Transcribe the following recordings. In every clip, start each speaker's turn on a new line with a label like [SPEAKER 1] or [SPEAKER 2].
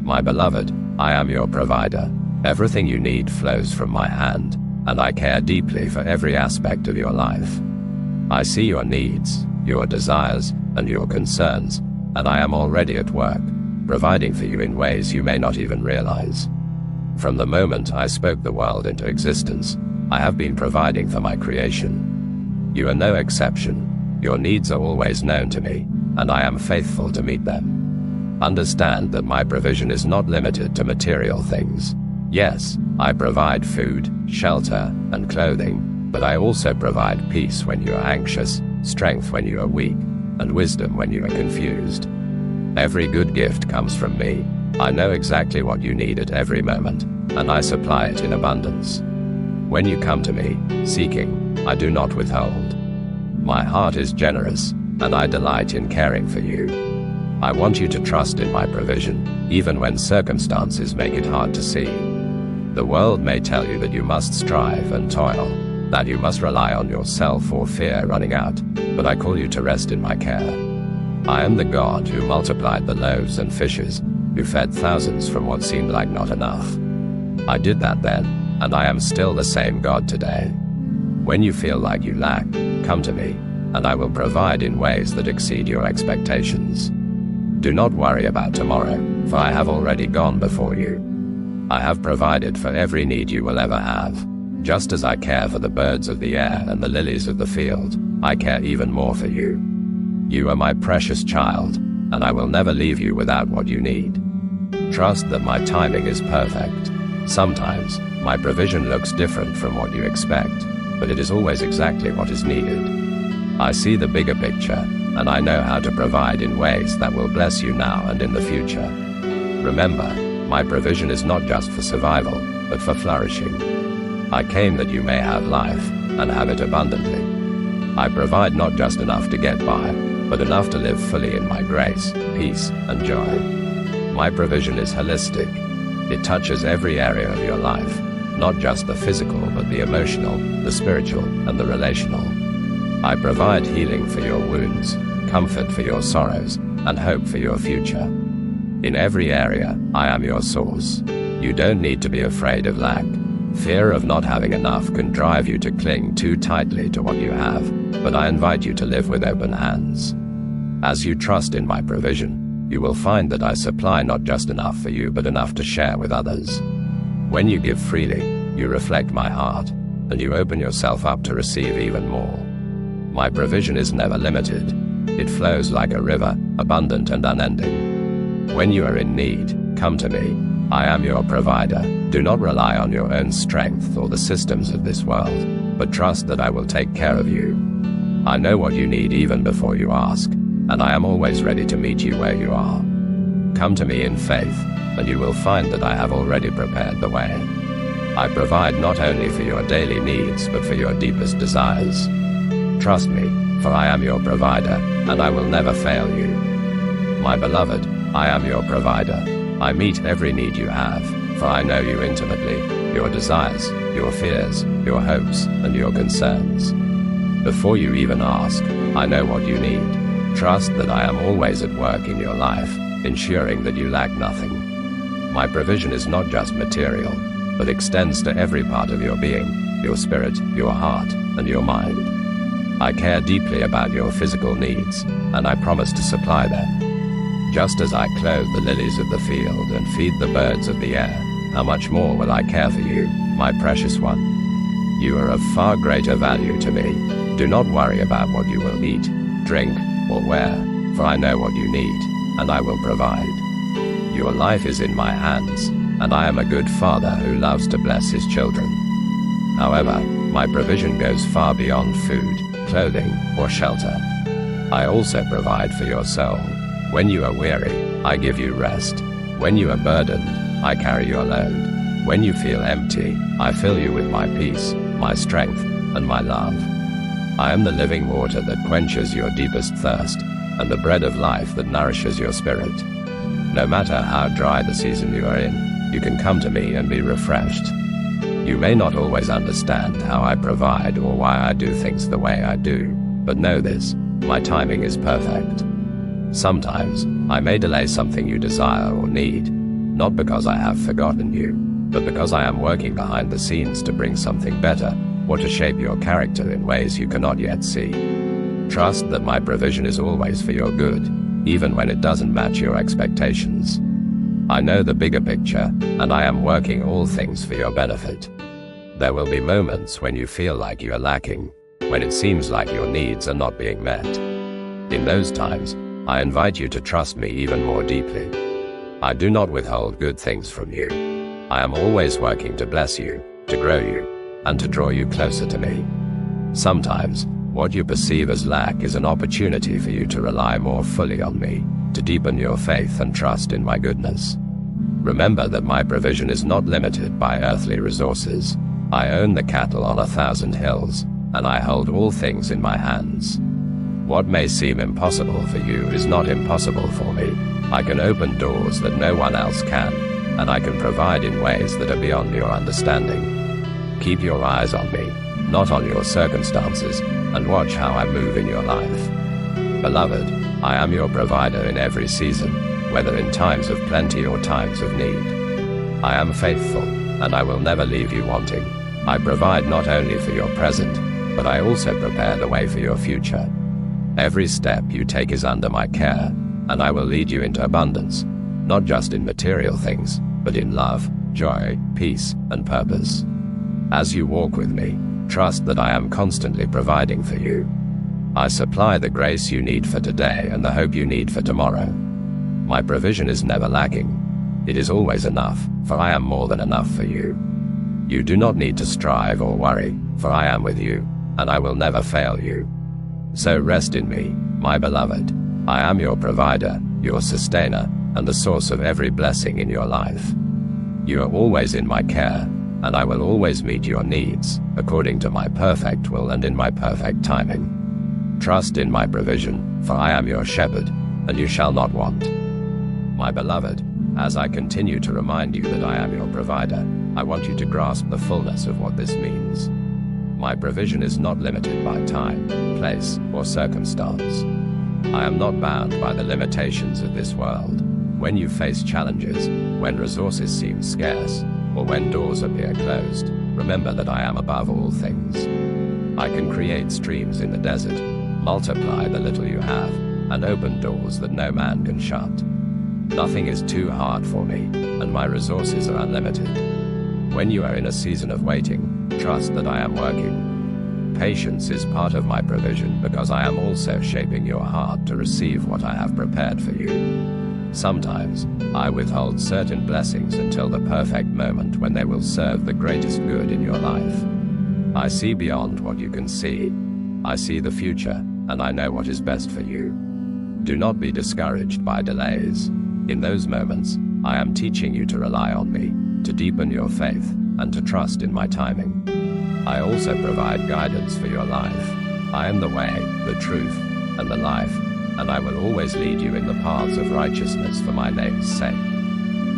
[SPEAKER 1] My beloved, I am your provider. Everything you need flows from my hand, and I care deeply for every aspect of your life. I see your needs, your desires, and your concerns, and I am already at work, providing for you in ways you may not even realize. From the moment I spoke the world into existence, I have been providing for my creation. You are no exception. Your needs are always known to me, and I am faithful to meet them. Understand that my provision is not limited to material things. Yes, I provide food, shelter, and clothing, but I also provide peace when you are anxious, strength when you are weak, and wisdom when you are confused. Every good gift comes from me. I know exactly what you need at every moment, and I supply it in abundance. When you come to me, seeking, I do not withhold. My heart is generous, and I delight in caring for you. I want you to trust in my provision, even when circumstances make it hard to see. The world may tell you that you must strive and toil, that you must rely on yourself or fear running out, but I call you to rest in my care. I am the God who multiplied the loaves and fishes, who fed thousands from what seemed like not enough. I did that then, and I am still the same God today. When you feel like you lack, come to me, and I will provide in ways that exceed your expectations. Do not worry about tomorrow, for I have already gone before you. I have provided for every need you will ever have. Just as I care for the birds of the air and the lilies of the field, I care even more for you. You are my precious child, and I will never leave you without what you need. Trust that my timing is perfect. Sometimes, my provision looks different from what you expect, but it is always exactly what is needed. I see the bigger picture, and I know how to provide in ways that will bless you now and in the future. Remember, my provision is not just for survival, but for flourishing. I came that you may have life, and have it abundantly. I provide not just enough to get by, but enough to live fully in my grace, peace, and joy. My provision is holistic. It touches every area of your life, not just the physical, but the emotional, the spiritual, and the relational. I provide healing for your wounds, comfort for your sorrows, and hope for your future. In every area, I am your source. You don't need to be afraid of lack. Fear of not having enough can drive you to cling too tightly to what you have, but I invite you to live with open hands. As you trust in my provision, you will find that I supply not just enough for you, but enough to share with others. When you give freely, you reflect my heart, and you open yourself up to receive even more. My provision is never limited. It flows like a river, abundant and unending. When you are in need, come to me. I am your provider. Do not rely on your own strength or the systems of this world, but trust that I will take care of you. I know what you need even before you ask, and I am always ready to meet you where you are. Come to me in faith, and you will find that I have already prepared the way. I provide not only for your daily needs, but for your deepest desires. Trust me, for I am your provider, and I will never fail you. My beloved, I am your provider. I meet every need you have, for I know you intimately, your desires, your fears, your hopes, and your concerns. Before you even ask, I know what you need. Trust that I am always at work in your life, ensuring that you lack nothing. My provision is not just material, but extends to every part of your being, your spirit, your heart, and your mind. I care deeply about your physical needs, and I promise to supply them. Just as I clothe the lilies of the field and feed the birds of the air, how much more will I care for you, my precious one? You are of far greater value to me. Do not worry about what you will eat, drink, or wear, for I know what you need, and I will provide. Your life is in my hands, and I am a good father who loves to bless his children. However, my provision goes far beyond food, clothing, or shelter. I also provide for your soul. When you are weary, I give you rest. When you are burdened, I carry your load. When you feel empty, I fill you with my peace, my strength, and my love. I am the living water that quenches your deepest thirst, and the bread of life that nourishes your spirit. No matter how dry the season you are in, you can come to me and be refreshed. You may not always understand how I provide or why I do things the way I do, but know this, my timing is perfect. Sometimes, I may delay something you desire or need, not because I have forgotten you, but because I am working behind the scenes to bring something better, or to shape your character in ways you cannot yet see. Trust that my provision is always for your good, even when it doesn't match your expectations. I know the bigger picture, and I am working all things for your benefit. There will be moments when you feel like you are lacking, when it seems like your needs are not being met. In those times, I invite you to trust me even more deeply. I do not withhold good things from you. I am always working to bless you, to grow you, and to draw you closer to me. Sometimes, what you perceive as lack is an opportunity for you to rely more fully on me, to deepen your faith and trust in my goodness. Remember that my provision is not limited by earthly resources. I own the cattle on 1,000 hills, and I hold all things in my hands. What may seem impossible for you is not impossible for me. I can open doors that no one else can, and I can provide in ways that are beyond your understanding. Keep your eyes on me, not on your circumstances, and watch how I move in your life. Beloved, I am your provider in every season, whether in times of plenty or times of need. I am faithful, and I will never leave you wanting. I provide not only for your present, but I also prepare the way for your future. Every step you take is under my care, and I will lead you into abundance, not just in material things, but in love, joy, peace, and purpose. As you walk with me, trust that I am constantly providing for you. I supply the grace you need for today and the hope you need for tomorrow. My provision is never lacking. It is always enough, for I am more than enough for you. You do not need to strive or worry, for I am with you, and I will never fail you. So rest in me, my beloved. I am your provider, your sustainer, and the source of every blessing in your life. You are always in my care, and I will always meet your needs, according to my perfect will and in my perfect timing. Trust in my provision, for I am your shepherd, and you shall not want. My beloved, as I continue to remind you that I am your provider, I want you to grasp the fullness of what this means. My provision is not limited by time, place, or circumstance. I am not bound by the limitations of this world. When you face challenges, when resources seem scarce, or when doors appear closed, remember that I am above all things. I can create streams in the desert, multiply the little you have, and open doors that no man can shut. Nothing is too hard for me, and my resources are unlimited. When you are in a season of waiting, trust that I am working. Patience is part of my provision because I am also shaping your heart to receive what I have prepared for you. Sometimes, I withhold certain blessings until the perfect moment when they will serve the greatest good in your life. I see beyond what you can see. I see the future, and I know what is best for you. Do not be discouraged by delays. In those moments, I am teaching you to rely on me, to deepen your faith, and to trust in my timing. I also provide guidance for your life. I am the way, the truth, and the life, and I will always lead you in the paths of righteousness for my name's sake.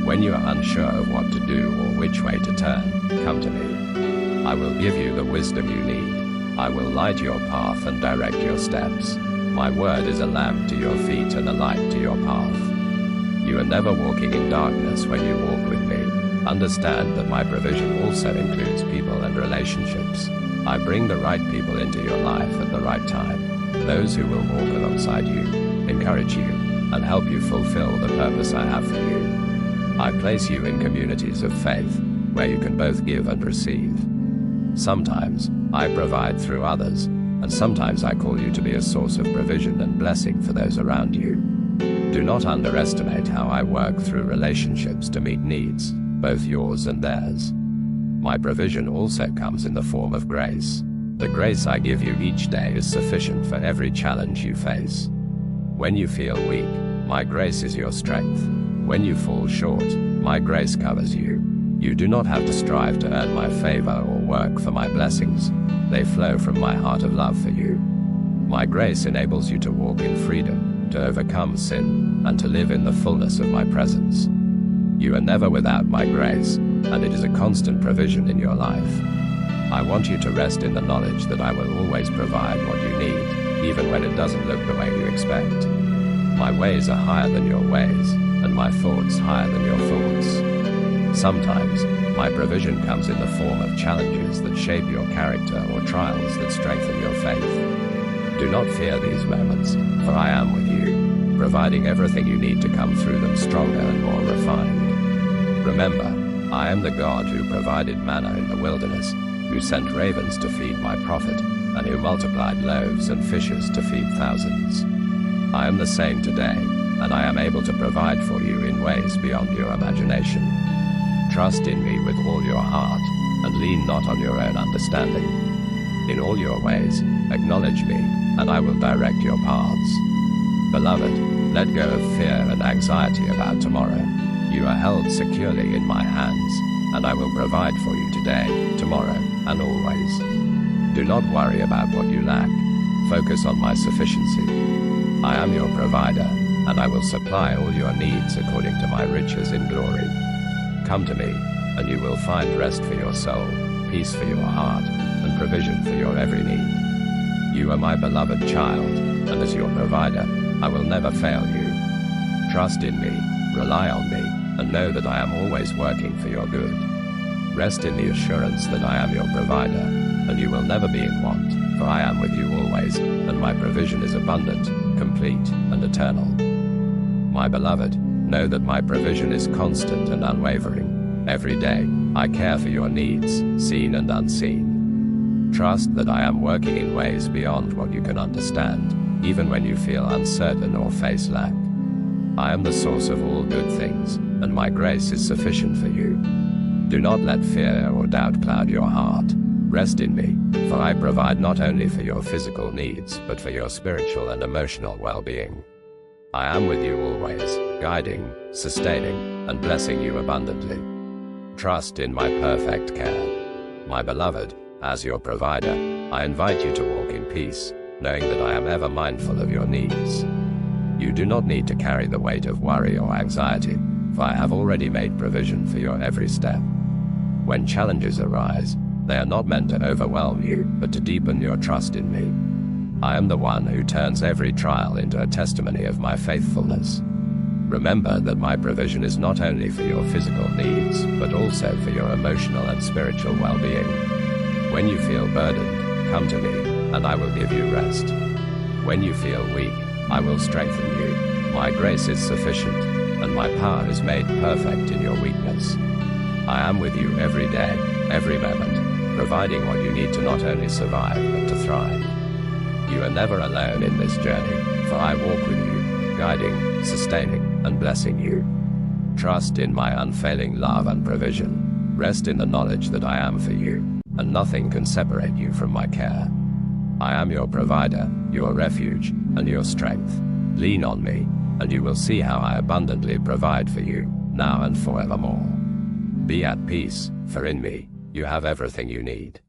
[SPEAKER 1] When you are unsure of what to do or which way to turn, come to me. I will give you the wisdom you need. I will light your path and direct your steps. My word is a lamp to your feet and a light to your path. You are never walking in darkness when you walk with me. Understand that my provision also includes people and relationships. I bring the right people into your life at the right time, those who will walk alongside you, encourage you, and help you fulfill the purpose I have for you. I place you in communities of faith, where you can both give and receive. Sometimes, I provide through others, and sometimes I call you to be a source of provision and blessing for those around you. Do not underestimate how I work through relationships to meet needs, both yours and theirs. My provision also comes in the form of grace. The grace I give you each day is sufficient for every challenge you face. When you feel weak, my grace is your strength. When you fall short, my grace covers you. You do not have to strive to earn my favor or work for my blessings. They flow from my heart of love for you. My grace enables you to walk in freedom, to overcome sin, and to live in the fullness of my presence. You are never without my grace, and it is a constant provision in your life. I want you to rest in the knowledge that I will always provide what you need, even when it doesn't look the way you expect. My ways are higher than your ways, and my thoughts higher than your thoughts. Sometimes, my provision comes in the form of challenges that shape your character or trials that strengthen your faith. Do not fear these moments, for I am with you, providing everything you need to come through them stronger and more refined. Remember, I am the God who provided manna in the wilderness, who sent ravens to feed my prophet, and who multiplied loaves and fishes to feed thousands. I am the same today, and I am able to provide for you in ways beyond your imagination. Trust in me with all your heart, and lean not on your own understanding. In all your ways, acknowledge me, and I will direct your paths. Beloved, let go of fear and anxiety about tomorrow. You are held securely in my hands, and I will provide for you today, tomorrow, and always. Do not worry about what you lack. Focus on my sufficiency. I am your provider, and I will supply all your needs according to my riches in glory. Come to me, and you will find rest for your soul, peace for your heart, and provision for your every need. You are my beloved child, and as your provider, I will never fail you. Trust in me, rely on me, and know that I am always working for your good. Rest in the assurance that I am your provider, and you will never be in want, for I am with you always, and my provision is abundant, complete, and eternal. My beloved, know that my provision is constant and unwavering. Every day, I care for your needs, seen and unseen. Trust that I am working in ways beyond what you can understand, even when you feel uncertain or face lack. I am the source of all good things, and my grace is sufficient for you. Do not let fear or doubt cloud your heart. Rest in me, for I provide not only for your physical needs, but for your spiritual and emotional well-being. I am with you always, guiding, sustaining, and blessing you abundantly. Trust in my perfect care. My beloved, as your provider, I invite you to walk in peace, knowing that I am ever mindful of your needs. You do not need to carry the weight of worry or anxiety, for I have already made provision for your every step. When challenges arise, they are not meant to overwhelm you, but to deepen your trust in me. I am the one who turns every trial into a testimony of my faithfulness. Remember that my provision is not only for your physical needs, but also for your emotional and spiritual well-being. When you feel burdened, come to me, and I will give you rest. When you feel weak, I will strengthen you. My grace is sufficient, and my power is made perfect in your weakness. I am with you every day, every moment, providing what you need to not only survive, but to thrive. You are never alone in this journey, for I walk with you, guiding, sustaining, and blessing you. Trust in my unfailing love and provision. Rest in the knowledge that I am for you, and nothing can separate you from my care. I am your provider, your refuge, and your strength. Lean on me, and you will see how I abundantly provide for you, now and forevermore. Be at peace, for in me, you have everything you need.